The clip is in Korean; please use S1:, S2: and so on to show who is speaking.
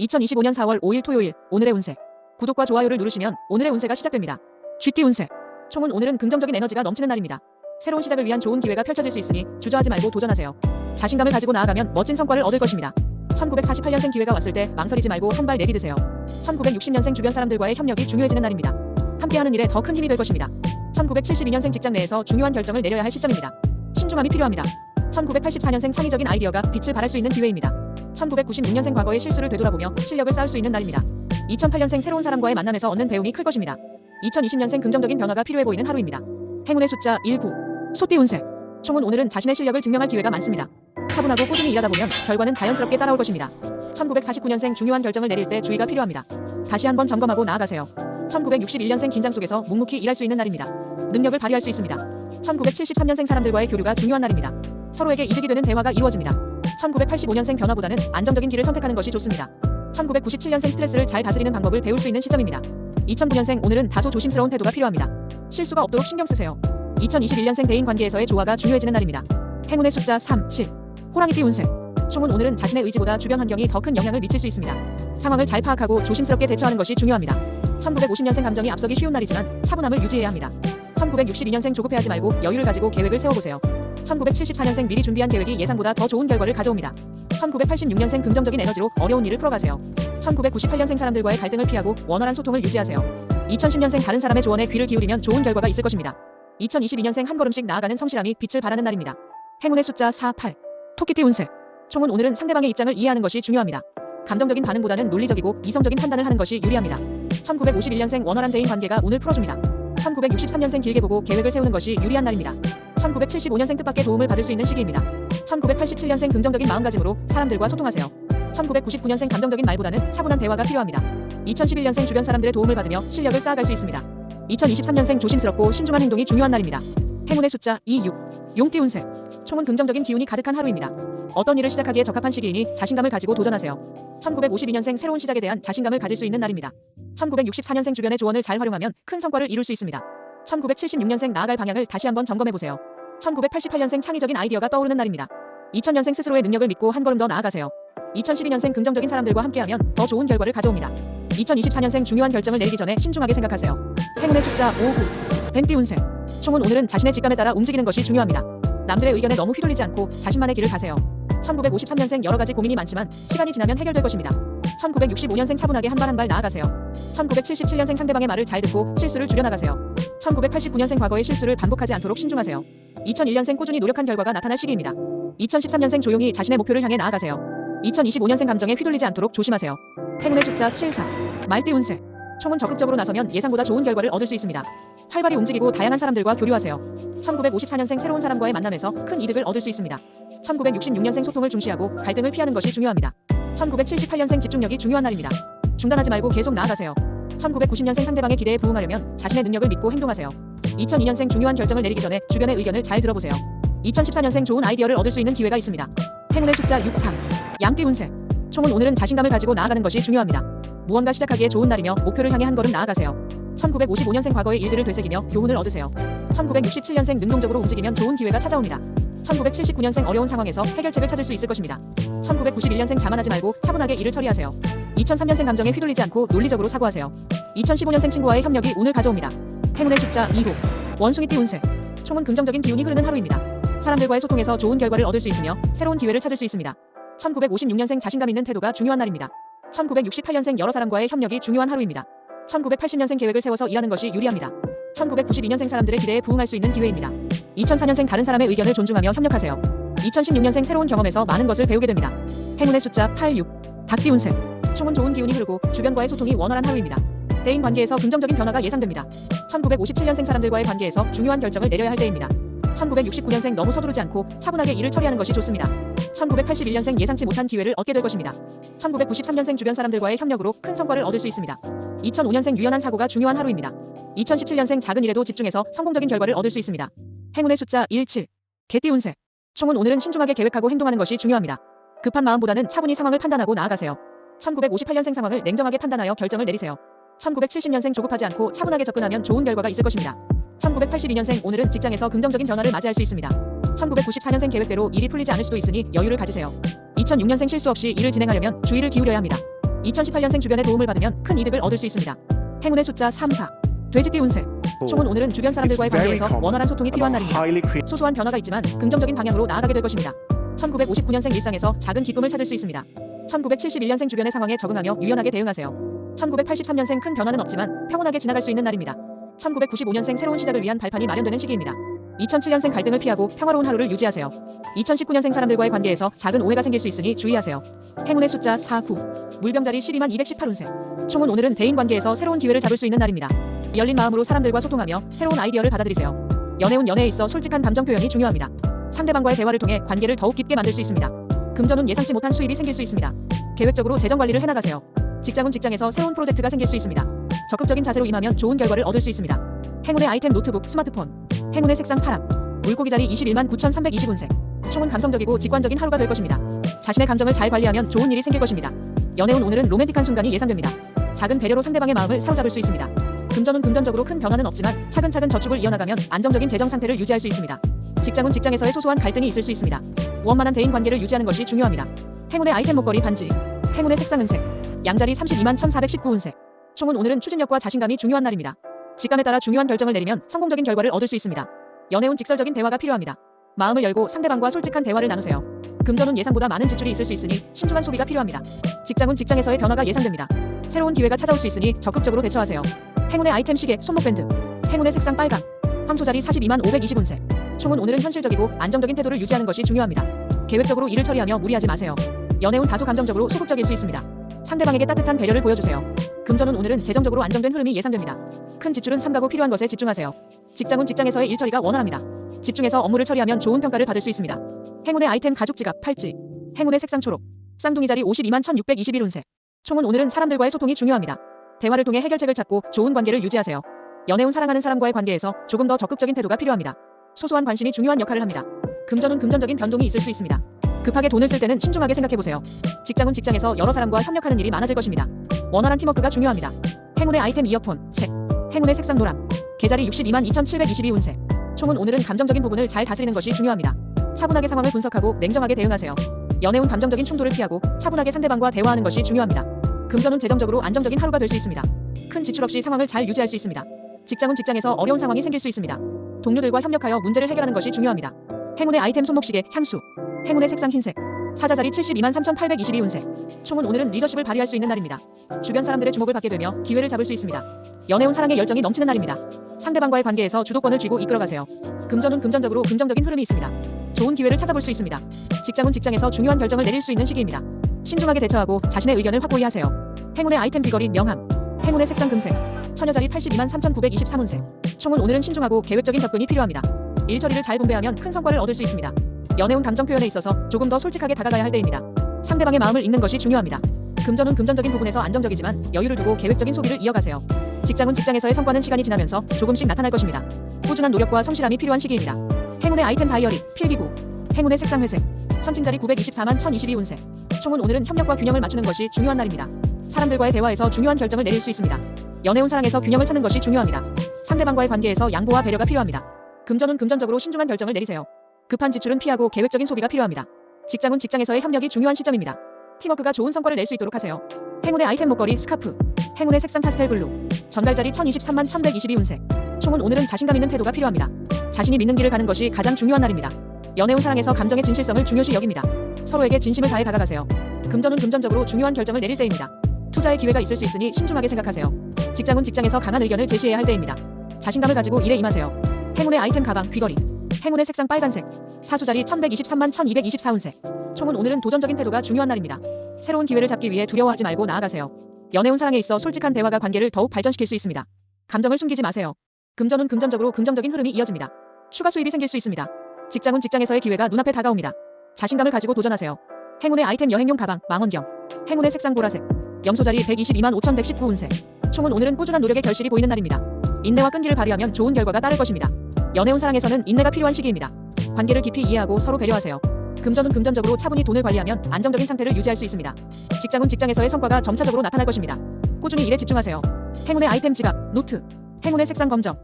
S1: 2025년 4월 5일 토요일 오늘의 운세. 구독과 좋아요를 누르시면 오늘의 운세가 시작됩니다. 쥐띠 운세. 총은 오늘은 긍정적인 에너지가 넘치는 날입니다. 새로운 시작을 위한 좋은 기회가 펼쳐질 수 있으니 주저하지 말고 도전하세요. 자신감을 가지고 나아가면 멋진 성과를 얻을 것입니다. 1948년생 기회가 왔을 때 망설이지 말고 한 발 내디드세요. 1960년생 주변 사람들과의 협력이 중요해지는 날입니다. 함께하는 일에 더 큰 힘이 될 것입니다. 1972년생 직장 내에서 중요한 결정을 내려야 할 시점입니다. 신중함이 필요합니다. 1984년생 창의적인 아이디어가 빛을 발할 수 있는 기회입니다. 1996년생 과거의 실수를 되돌아보며 실력을 쌓을 수 있는 날입니다. 2008년생 새로운 사람과의 만남에서 얻는 배움이 클 것입니다. 2020년생 긍정적인 변화가 필요해 보이는 하루입니다. 행운의 숫자 19. 소띠 운세. 총은 오늘은 자신의 실력을 증명할 기회가 많습니다. 차분하고 꾸준히 일하다 보면 결과는 자연스럽게 따라올 것입니다. 1949년생 중요한 결정을 내릴 때 주의가 필요합니다. 다시 한번 점검하고 나아가세요. 1961년생 긴장 속에서 묵묵히 일할 수 있는 날입니다. 능력을 발휘할 수 있습니다. 1973년생 사람들과의 교류가 중요한 날입니다. 서로에게 이득이 되는 대화가 이루어집니다. 1985년생 변화보다는 안정적인 길을 선택하는 것이 좋습니다. 1997년생 스트레스를 잘 다스리는 방법을 배울 수 있는 시점입니다. 2009년생 오늘은 다소 조심스러운 태도가 필요합니다. 실수가 없도록 신경 쓰세요. 2021년생 대인 관계에서의 조화가 중요해지는 날입니다. 행운의 숫자 3, 7. 호랑이띠 운세. 총은 오늘은 자신의 의지보다 주변 환경이 더 큰 영향을 미칠 수 있습니다. 상황을 잘 파악하고 조심스럽게 대처하는 것이 중요합니다. 1950년생 감정이 앞서기 쉬운 날이지만 차분함을 유지해야 합니다. 1962년생 조급해하지 말고 여유를 가지고 계획을 세워보세요. 1974년생 미리 준비한 계획이 예상보다 더 좋은 결과를 가져옵니다. 1986년생 긍정적인 에너지로 어려운 일을 풀어가세요. 1998년생 사람들과의 갈등을 피하고 원활한 소통을 유지하세요. 2010년생 다른 사람의 조언에 귀를 기울이면 좋은 결과가 있을 것입니다. 2022년생 한 걸음씩 나아가는 성실함이 빛을 발하는 날입니다. 행운의 숫자 4, 8. 토끼띠 운세. 총은 오늘은 상대방의 입장을 이해하는 것이 중요합니다. 감정적인 반응보다는 논리적이고 이성적인 판단을 하는 것이 유리합니다. 1951년생 원활한 대인 관계가 운을 풀어줍니다. 1963년생 길게 보고 계획을 세우는 것이 유리한 날입니다. 1975년생 뜻밖의 도움을 받을 수 있는 시기입니다. 1987년생 긍정적인 마음가짐으로 사람들과 소통하세요. 1999년생 감정적인 말보다는 차분한 대화가 필요합니다. 2011년생 주변 사람들의 도움을 받으며 실력을 쌓아갈 수 있습니다. 2023년생 조심스럽고 신중한 행동이 중요한 날입니다. 행운의 숫자 2, 6. 용띠 운세. 총은 긍정적인 기운이 가득한 하루입니다. 어떤 일을 시작하기에 적합한 시기이니 자신감을 가지고 도전하세요. 1952년생 새로운 시작에 대한 자신감을 가질 수 있는 날입니다. 1964년생 주변의 조언을 잘 활용하면 큰 성과를 이룰 수 있습니다. 1976년생 나아갈 방향을 다시 한번 점검해보세요. 1988년생 창의적인 아이디어가 떠오르는 날입니다. 2000년생 스스로의 능력을 믿고 한 걸음 더 나아가세요. 2012년생 긍정적인 사람들과 함께하면 더 좋은 결과를 가져옵니다. 2024년생 중요한 결정을 내리기 전에 신중하게 생각하세요. 행운의 숫자 5, 9. 뱀띠 운세. 총은 오늘은 자신의 직감에 따라 움직이는 것이 중요합니다. 남들의 의견에 너무 휘둘리지 않고 자신만의 길을 가세요. 1953년생 여러 가지 고민이 많지만 시간이 지나면 해결될 것입니다. 1965년생 차분하게 한 발 한 발 나아가세요. 1977년생 상대방의 말을 잘 듣고 실수를 줄여나가세요. 1989년생 과거의 실수를 반복하지 않도록 신중하세요. 2001년생 꾸준히 노력한 결과가 나타날 시기입니다. 2013년생 조용히 자신의 목표를 향해 나아가세요. 2025년생 감정에 휘둘리지 않도록 조심하세요. 행운의 숫자 7, 4. 말띠 운세. 총은 적극적으로 나서면 예상보다 좋은 결과를 얻을 수 있습니다. 활발히 움직이고 다양한 사람들과 교류하세요. 1954년생 새로운 사람과의 만남에서 큰 이득을 얻을 수 있습니다. 1966년생 소통을 중시하고 갈등을 피하는 것이 중요합니다. 1978년생 집중력이 중요한 날입니다. 중단하지 말고 계속 나아가세요. 1990년생 상대방의 기대에 부응하려면 자신의 능력을 믿고 행동하세요. 2002년생 중요한 결정을 내리기 전에 주변의 의견을 잘 들어보세요. 2014년생 좋은 아이디어를 얻을 수 있는 기회가 있습니다. 행운의 숫자 6, 3. 양띠 운세. 총은 오늘은 자신감을 가지고 나아가는 것이 중요합니다. 무언가 시작하기에 좋은 날이며 목표를 향해 한 걸음 나아가세요. 1955년생 과거의 일들을 되새기며 교훈을 얻으세요. 1967년생 능동적으로 움직이면 좋은 기회가 찾아옵니다. 1979년생 어려운 상황에서 해결책을 찾을 수 있을 것입니다. 1991년생 자만하지 말고 차분하게 일을 처리하세요. 2003년생 감정에 휘둘리지 않고 논리적으로 사고하세요. 2015년생 친구와의 협력이 운을 가져옵니다. 행운의 숫자 2, 9. 원숭이띠 운세. 총은 긍정적인 기운이 흐르는 하루입니다. 사람들과의 소통에서 좋은 결과를 얻을 수 있으며 새로운 기회를 찾을 수 있습니다. 1956년생 자신감 있는 태도가 중요한 날입니다. 1968년생 여러 사람과의 협력이 중요한 하루입니다. 1980년생 계획을 세워서 일하는 것이 유리합니다. 1992년생 사람들의 기대에 부응할 수 있는 기회입니다. 2004년생 다른 사람의 의견을 존중하며 협력하세요. 2016년생 새로운 경험에서 많은 것을 배우게 됩니다. 행운의 숫자 8, 6. 닭띠 운세. 총은 좋은 기운이 흐르고 주변과의 소통이 원활한 하루입니다. 대인 관계에서 긍정적인 변화가 예상됩니다. 1957년생 사람들과의 관계에서 중요한 결정을 내려야 할 때입니다. 1969년생 너무 서두르지 않고 차분하게 일을 처리하는 것이 좋습니다. 1981년생 예상치 못한 기회를 얻게 될 것입니다. 1993년생 주변 사람들과의 협력으로 큰 성과를 얻을 수 있습니다. 2005년생 유연한 사고가 중요한 하루입니다. 2017년생 작은 일에도 집중해서 성공적인 결과를 얻을 수 있습니다. 행운의 숫자 1, 7. 개띠 운세. 총은 오늘은 신중하게 계획하고 행동하는 것이 중요합니다. 급한 마음보다는 차분히 상황을 판단하고 나아가세요. 1958년생 상황을 냉정하게 판단하여 결정을 내리세요. 1970년생 조급하지 않고 차분하게 접근하면 좋은 결과가 있을 것입니다. 1982년생 오늘은 직장에서 긍정적인 변화를 맞이할 수 있습니다. 1994년생 계획대로 일이 풀리지 않을 수도 있으니 여유를 가지세요. 2006년생 실수 없이 일을 진행하려면 주의를 기울여야 합니다. 2018년생 주변의 도움을 받으면 큰 이득을 얻을 수 있습니다. 행운의 숫자 3, 4. 돼지띠 운세. 총은 오늘은 주변 사람들과의 관계에서 원활한 소통이 필요한 날입니다. 소소한 변화가 있지만 긍정적인 방향으로 나아가게 될 것입니다. 1959년생 일상에서 작은 기쁨을 찾을 수 있습니다. 1971년생 주변의 상황에 적응하며 유연하게 대응하세요. 1983년생 큰 변화는 없지만 평온하게 지나갈 수 있는 날입니다. 1995년생 새로운 시작을 위한 발판이 마련되는 시기입니다. 2007년생 갈등을 피하고 평화로운 하루를 유지하세요. 2019년생 사람들과의 관계에서 작은 오해가 생길 수 있으니 주의하세요. 행운의 숫자 4, 9. 물병자리 12만 218운세. 총은 오늘은 대인관계에서 새로운 기회를 잡을 수 있는 날입니다. 열린 마음으로 사람들과 소통하며 새로운 아이디어를 받아들이세요. 연애운 연애에 있어 솔직한 감정 표현이 중요합니다. 상대방과의 대화를 통해 관계를 더욱 깊게 만들 수 있습니다. 금전운 예상치 못한 수입이 생길 수 있습니다. 계획적으로 재정 관리를 해나가세요. 직장운 직장에서 새로운 프로젝트가 생길 수 있습니다. 적극적인 자세로 임하면 좋은 결과를 얻을 수 있습니다. 행운의 아이템 노트북, 스마트폰. 행운의 색상 파랑. 물고기 자리 21만 9,320운세. 총은 감성적이고 직관적인 하루가 될 것입니다. 자신의 감정을 잘 관리하면 좋은 일이 생길 것입니다. 연애운 오늘은 로맨틱한 순간이 예상됩니다. 작은 배려로 상대방의 마음을 사로잡을 수 있습니다. 금전운 금전적으로 큰 변화는 없지만 차근차근 저축을 이어나가면 안정적인 재정 상태를 유지할 수 있습니다. 직장운 직장에서의 소소한 갈등이 있을 수 있습니다. 원만한 대인 관계를 유지하는 것이 중요합니다. 행운의 아이템 목걸이 반지. 행운의 색상 은색. 양자리 32만 1,419운세. 총은 오늘은 추진력과 자신감이 중요한 날입니다. 직감에 따라 중요한 결정을 내리면 성공적인 결과를 얻을 수 있습니다. 연애운 직설적인 대화가 필요합니다. 마음을 열고 상대방과 솔직한 대화를 나누세요. 금전운 예상보다 많은 지출이 있을 수 있으니 신중한 소비가 필요합니다. 직장운 직장에서의 변화가 예상됩니다. 새로운 기회가 찾아올 수 있으니 적극적으로 대처하세요. 행운의 아이템 시계, 손목밴드. 행운의 색상 빨강. 황소자리 42만 520운세. 총은 오늘은 현실적이고 안정적인 태도를 유지하는 것이 중요합니다. 계획적으로 일을 처리하며 무리하지 마세요. 연애운 다소 감정적으로 소극적일 수 있습니다. 상대방에게 따뜻한 배려를 보여주세요. 금전운 오늘은 재정적으로 안정된 흐름이 예상됩니다. 큰 지출은 삼가고 필요한 것에 집중하세요. 직장운 직장에서의 일 처리가 원활합니다. 집중해서 업무를 처리하면 좋은 평가를 받을 수 있습니다. 행운의 아이템 가죽 지갑, 팔찌. 행운의 색상 초록. 쌍둥이 자리 52만 1,621운세. 총은 오늘은 사람들과의 소통이 중요합니다. 대화를 통해 해결책을 찾고 좋은 관계를 유지하세요. 연애운 사랑하는 사람과의 관계에서 조금 더 적극적인 태도가 필요합니다. 소소한 관심이 중요한 역할을 합니다. 금전운 금전적인 변동이 있을 수 있습니다. 급하게 돈을 쓸 때는 신중하게 생각해보세요. 직장운 직장에서 여러 사람과 협력하는 일이 많아질 것입니다. 원활한 팀워크가 중요합니다. 행운의 아이템 이어폰, 책. 행운의 색상 노랑. 계자리 62만 2,722운세. 총은 오늘은 감정적인 부분을 잘 다스리는 것이 중요합니다. 차분하게 상황을 분석하고 냉정하게 대응하세요. 연애운 감정적인 충돌을 피하고 차분하게 상대방과 대화하는 것이 중요합니다. 금전운 재정적으로 안정적인 하루가 될 수 있습니다. 큰 지출 없이 상황을 잘 유지할 수 있습니다. 직장운 직장에서 어려운 상황이 생길 수 있습니다. 동료들과 협력하여 문제를 해결하는 것이 중요합니다. 행운의 아이템 손목시계, 향수. 행운의 색상 흰색. 사자자리 72만 3,822운세. 총은 오늘은 리더십을 발휘할 수 있는 날입니다. 주변 사람들의 주목을 받게 되며 기회를 잡을 수 있습니다. 연애운 사랑의 열정이 넘치는 날입니다. 상대방과의 관계에서 주도권을 쥐고 이끌어가세요. 금전운 금전적으로 긍정적인 흐름이 있습니다. 좋은 기회를 찾아볼 수 있습니다. 직장운 직장에서 중요한 결정을 내릴 수 있는 시기입니다. 신중하게 대처하고 자신의 의견을 확고히 하세요. 행운의 아이템 귀걸이 명함. 행운의 색상 금색. 처녀자리 82만 3,923운세. 총은 오늘은 신중하고 계획적인 접근이 필요합니다. 일 처리를 잘 분배하면 큰 성과를 얻을 수 있습니다. 연애운 감정 표현에 있어서 조금 더 솔직하게 다가가야 할 때입니다. 상대방의 마음을 읽는 것이 중요합니다. 금전운 금전적인 부분에서 안정적이지만 여유를 두고 계획적인 소비를 이어가세요. 직장운 직장에서의 성과는 시간이 지나면서 조금씩 나타날 것입니다. 꾸준한 노력과 성실함이 필요한 시기입니다. 행운의 아이템 다이어리, 필기구. 행운의 색상 회색. 천칭자리 924만 1,022운세. 총은 오늘은 협력과 균형을 맞추는 것이 중요한 날입니다. 사람들과의 대화에서 중요한 결정을 내릴 수 있습니다. 연애운 사랑에서 균형을 찾는 것이 중요합니다. 상대방과의 관계에서 양보와 배려가 필요합니다. 금전운 금전적으로 신중한 결정을 내리세요. 급한 지출은 피하고 계획적인 소비가 필요합니다. 직장운 직장에서의 협력이 중요한 시점입니다. 팀워크가 좋은 성과를 낼 수 있도록 하세요. 행운의 아이템 목걸이, 스카프. 행운의 색상 파스텔 블루. 전달자리 1023만 1,122운세. 총은 오늘은 자신감 있는 태도가 필요합니다. 자신이 믿는 길을 가는 것이 가장 중요한 날입니다. 연애운 사랑에서 감정의 진실성을 중요시 여깁니다. 서로에게 진심을 다해 다가가세요. 금전운 금전적으로 중요한 결정을 내릴 때입니다. 투자의 기회가 있을 수 있으니 신중하게 생각하세요. 직장운 직장에서 강한 의견을 제시해야 할 때입니다. 자신감을 가지고 일에 임하세요. 행운의 아이템 가방, 귀걸이. 행운의 색상 빨간색. 사수자리 1123만 1,224운세. 총은 오늘은 도전적인 태도가 중요한 날입니다. 새로운 기회를 잡기 위해 두려워하지 말고 나아가세요. 연애운 사랑에 있어 솔직한 대화가 관계를 더욱 발전시킬 수 있습니다. 감정을 숨기지 마세요. 금전운 금전적으로 긍정적인 흐름이 이어집니다. 추가 수입이 생길 수 있습니다. 직장운 직장에서의 기회가 눈앞에 다가옵니다. 자신감을 가지고 도전하세요. 행운의 아이템 여행용 가방, 망원경. 행운의 색상 보라색. 염소자리 122만 5,119운세. 총은 오늘은 꾸준한 노력의 결실이 보이는 날입니다. 인내와 끈기를 발휘하면 좋은 결과가 따를 것입니다. 연애운 사랑에서는 인내가 필요한 시기입니다. 관계를 깊이 이해하고 서로 배려하세요. 금전운 금전적으로 차분히 돈을 관리하면 안정적인 상태를 유지할 수 있습니다. 직장운 직장에서의 성과가 점차적으로 나타날 것입니다. 꾸준히 일에 집중하세요. 행운의 아이템 지갑, 노트. 행운의 색상 검정.